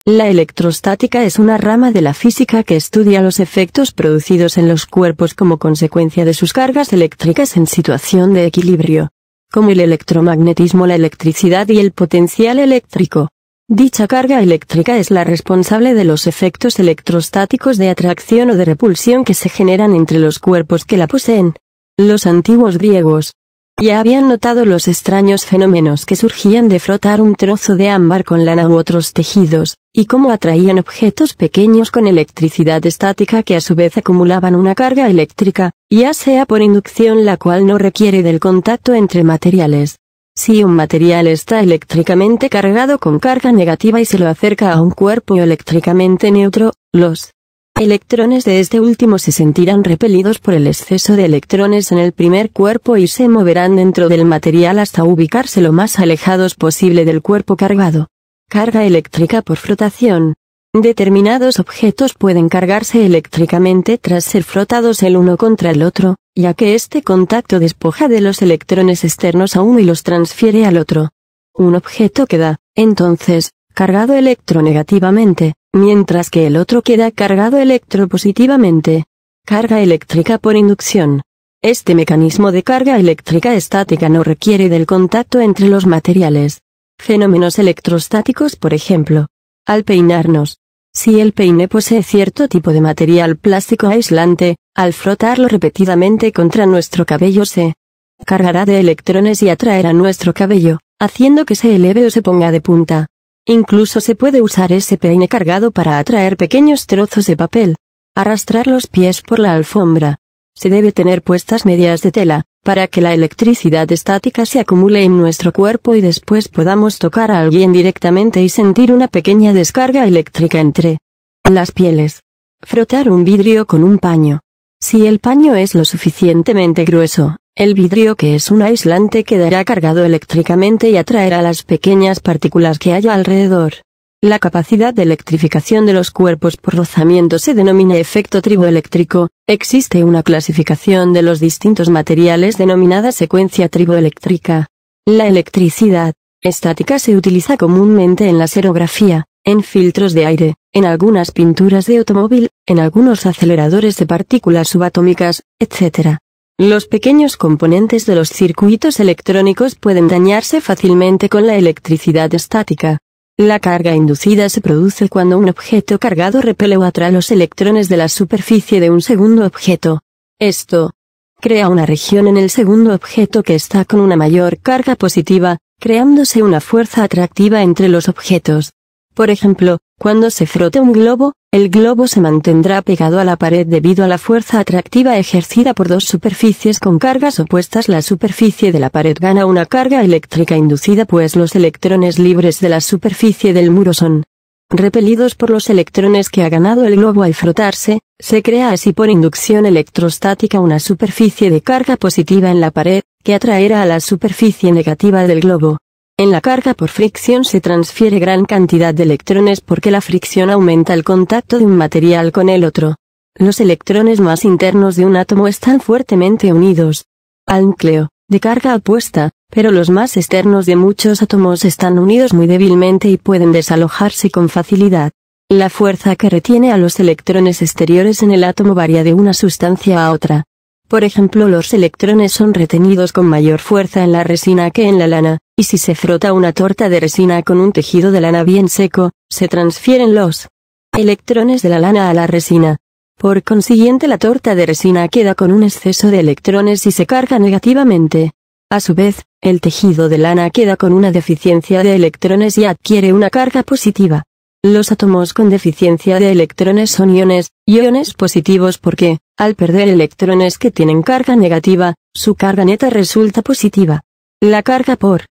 La electrostática es una rama de la física que estudia los efectos producidos en los cuerpos como consecuencia de sus cargas eléctricas en situación de equilibrio, como el electromagnetismo, la electricidad y el potencial eléctrico. Dicha carga eléctrica es la responsable de los efectos electrostáticos de atracción o de repulsión que se generan entre los cuerpos que la poseen. Los antiguos griegos ya habían notado los extraños fenómenos que surgían de frotar un trozo de ámbar con lana u otros tejidos, y cómo atraían objetos pequeños con electricidad estática que a su vez acumulaban una carga eléctrica, ya sea por inducción, la cual no requiere del contacto entre materiales. Si un material está eléctricamente cargado con carga negativa y se lo acerca a un cuerpo eléctricamente neutro, los electrones de este último se sentirán repelidos por el exceso de electrones en el primer cuerpo y se moverán dentro del material hasta ubicarse lo más alejados posible del cuerpo cargado. Carga eléctrica por frotación. Determinados objetos pueden cargarse eléctricamente tras ser frotados el uno contra el otro, ya que este contacto despoja de los electrones externos a uno y los transfiere al otro. Un objeto queda, entonces, cargado electronegativamente, mientras que el otro queda cargado electropositivamente. Carga eléctrica por inducción. Este mecanismo de carga eléctrica estática no requiere del contacto entre los materiales. Fenómenos electrostáticos, por ejemplo. Al peinarnos. Si el peine posee cierto tipo de material plástico aislante, al frotarlo repetidamente contra nuestro cabello se cargará de electrones y atraerá nuestro cabello, haciendo que se eleve o se ponga de punta. Incluso se puede usar ese peine cargado para atraer pequeños trozos de papel. Arrastrar los pies por la alfombra. Se debe tener puestas medias de tela, para que la electricidad estática se acumule en nuestro cuerpo y después podamos tocar a alguien directamente y sentir una pequeña descarga eléctrica entre las pieles. Frotar un vidrio con un paño. Si el paño es lo suficientemente grueso, el vidrio, que es un aislante, quedará cargado eléctricamente y atraerá las pequeñas partículas que haya alrededor. La capacidad de electrificación de los cuerpos por rozamiento se denomina efecto triboeléctrico. Existe una clasificación de los distintos materiales denominada secuencia triboeléctrica. La electricidad estática se utiliza comúnmente en la serografía, en filtros de aire, en algunas pinturas de automóvil, en algunos aceleradores de partículas subatómicas, etc. Los pequeños componentes de los circuitos electrónicos pueden dañarse fácilmente con la electricidad estática. La carga inducida se produce cuando un objeto cargado repele o atrae los electrones de la superficie de un segundo objeto. Esto crea una región en el segundo objeto que está con una mayor carga positiva, creándose una fuerza atractiva entre los objetos. Por ejemplo, cuando se frota un globo, el globo se mantendrá pegado a la pared debido a la fuerza atractiva ejercida por dos superficies con cargas opuestas. La superficie de la pared gana una carga eléctrica inducida, pues los electrones libres de la superficie del muro son repelidos por los electrones que ha ganado el globo al frotarse. Se crea así por inducción electrostática una superficie de carga positiva en la pared, que atraerá a la superficie negativa del globo. En la carga por fricción se transfiere gran cantidad de electrones porque la fricción aumenta el contacto de un material con el otro. Los electrones más internos de un átomo están fuertemente unidos al núcleo, de carga opuesta, pero los más externos de muchos átomos están unidos muy débilmente y pueden desalojarse con facilidad. La fuerza que retiene a los electrones exteriores en el átomo varía de una sustancia a otra. Por ejemplo, los electrones son retenidos con mayor fuerza en la resina que en la lana, y si se frota una torta de resina con un tejido de lana bien seco, se transfieren los electrones de la lana a la resina. Por consiguiente, la torta de resina queda con un exceso de electrones y se carga negativamente. A su vez, el tejido de lana queda con una deficiencia de electrones y adquiere una carga positiva. Los átomos con deficiencia de electrones son iones positivos porque, al perder electrones que tienen carga negativa, su carga neta resulta positiva. La carga por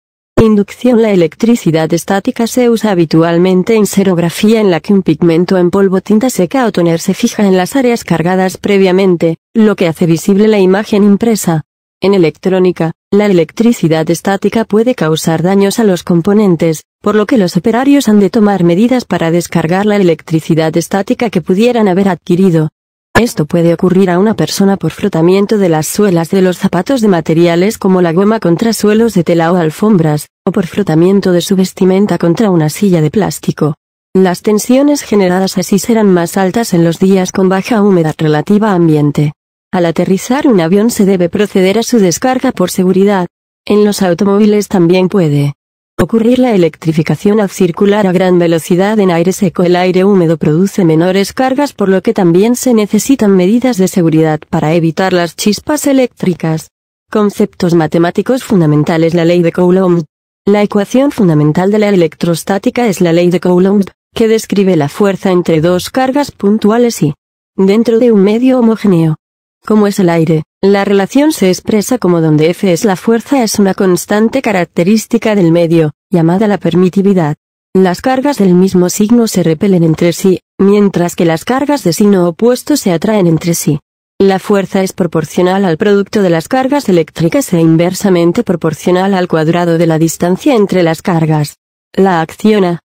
inducción. La electricidad estática se usa habitualmente en serografía, en la que un pigmento en polvo, tinta seca o tóner se fija en las áreas cargadas previamente, lo que hace visible la imagen impresa. En electrónica, la electricidad estática puede causar daños a los componentes, por lo que los operarios han de tomar medidas para descargar la electricidad estática que pudieran haber adquirido. Esto puede ocurrir a una persona por frotamiento de las suelas de los zapatos de materiales como la goma contra suelos de tela o alfombras, o por frotamiento de su vestimenta contra una silla de plástico. Las tensiones generadas así serán más altas en los días con baja humedad relativa a ambiente. Al aterrizar un avión se debe proceder a su descarga por seguridad. En los automóviles también puede ocurrir la electrificación al circular a gran velocidad en aire seco. El aire húmedo produce menores cargas, por lo que también se necesitan medidas de seguridad para evitar las chispas eléctricas. Conceptos matemáticos fundamentales. La ley de Coulomb. La ecuación fundamental de la electrostática es la ley de Coulomb, que describe la fuerza entre dos cargas puntuales y dentro de un medio homogéneo. Como es el aire, la relación se expresa como donde F es la fuerza, es una constante característica del medio, llamada la permitividad. Las cargas del mismo signo se repelen entre sí, mientras que las cargas de signo opuesto se atraen entre sí. La fuerza es proporcional al producto de las cargas eléctricas e inversamente proporcional al cuadrado de la distancia entre las cargas. La acción a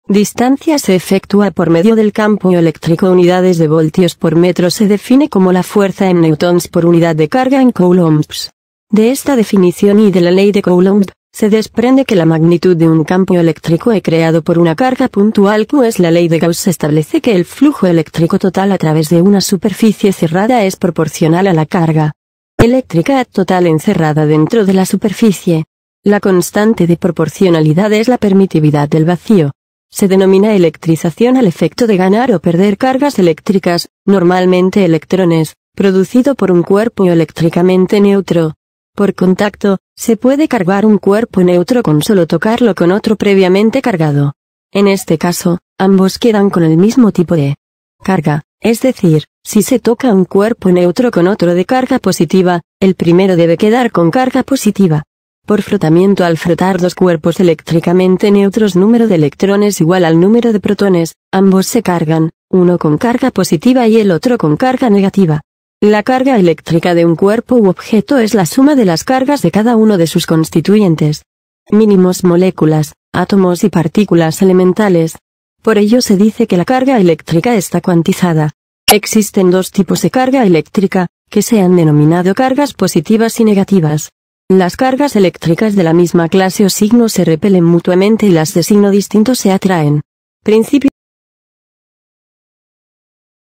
distancia se efectúa por medio del campo eléctrico. Unidades de voltios por metro se define como la fuerza en newtons por unidad de carga en coulombs. De esta definición y de la ley de Coulomb, se desprende que la magnitud de un campo eléctrico creado por una carga puntual Q es la ley de Gauss. Establece que el flujo eléctrico total a través de una superficie cerrada es proporcional a la carga eléctrica total encerrada dentro de la superficie. La constante de proporcionalidad es la permitividad del vacío. Se denomina electrización al efecto de ganar o perder cargas eléctricas, normalmente electrones, producido por un cuerpo eléctricamente neutro. Por contacto, se puede cargar un cuerpo neutro con solo tocarlo con otro previamente cargado. En este caso, ambos quedan con el mismo tipo de carga, es decir, si se toca un cuerpo neutro con otro de carga positiva, el primero debe quedar con carga positiva. Por frotamiento, al frotar dos cuerpos eléctricamente neutros, número de electrones igual al número de protones, ambos se cargan, uno con carga positiva y el otro con carga negativa. La carga eléctrica de un cuerpo u objeto es la suma de las cargas de cada uno de sus constituyentes mínimos: moléculas, átomos y partículas elementales. Por ello se dice que la carga eléctrica está cuantizada. Existen dos tipos de carga eléctrica, que se han denominado cargas positivas y negativas. Las cargas eléctricas de la misma clase o signo se repelen mutuamente y las de signo distinto se atraen. Principio